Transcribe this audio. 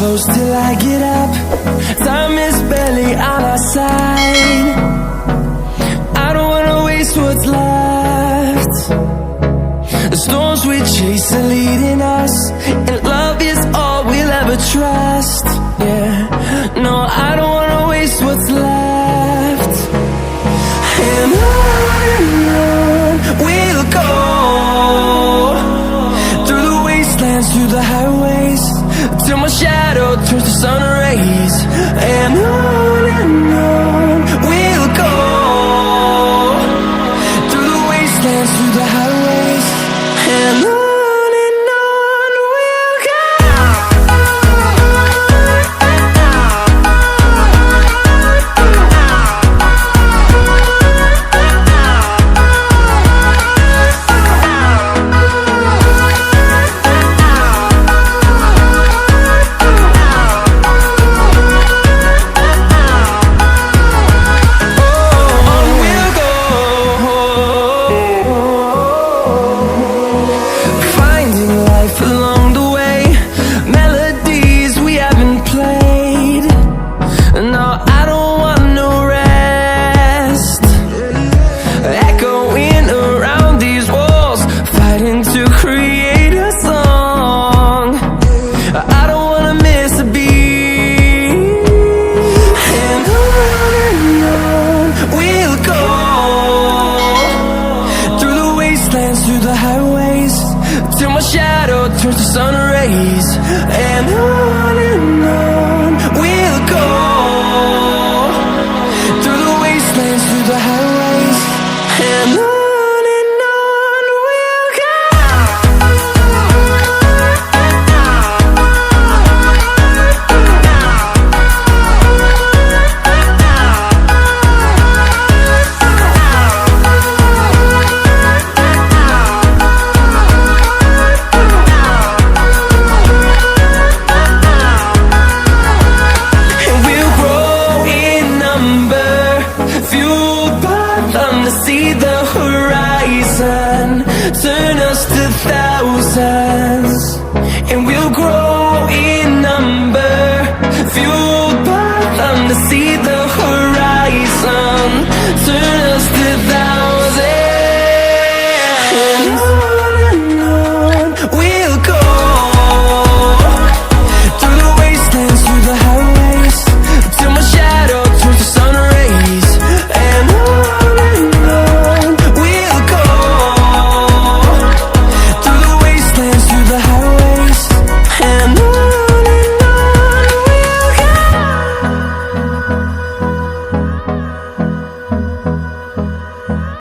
close till I get up. Time is barely on our side. I don't wanna waste what's left. The storms we chase are leading us, and love is all we'll ever trust. Yeah, no, I don't wanna waste what's left. And on we'll go, through the wastelands, through the highways, till my shadow turns to sun rays. And on we'll go, through the wastelands, through the highways, and on we'll go. Through the highways, till my shadow turns to sun rays. And on we'll go, through the wastelands, through the highways, and on we'll go. See the horizon, turn us to thousands, and we'll grow in number, fueled by them to see the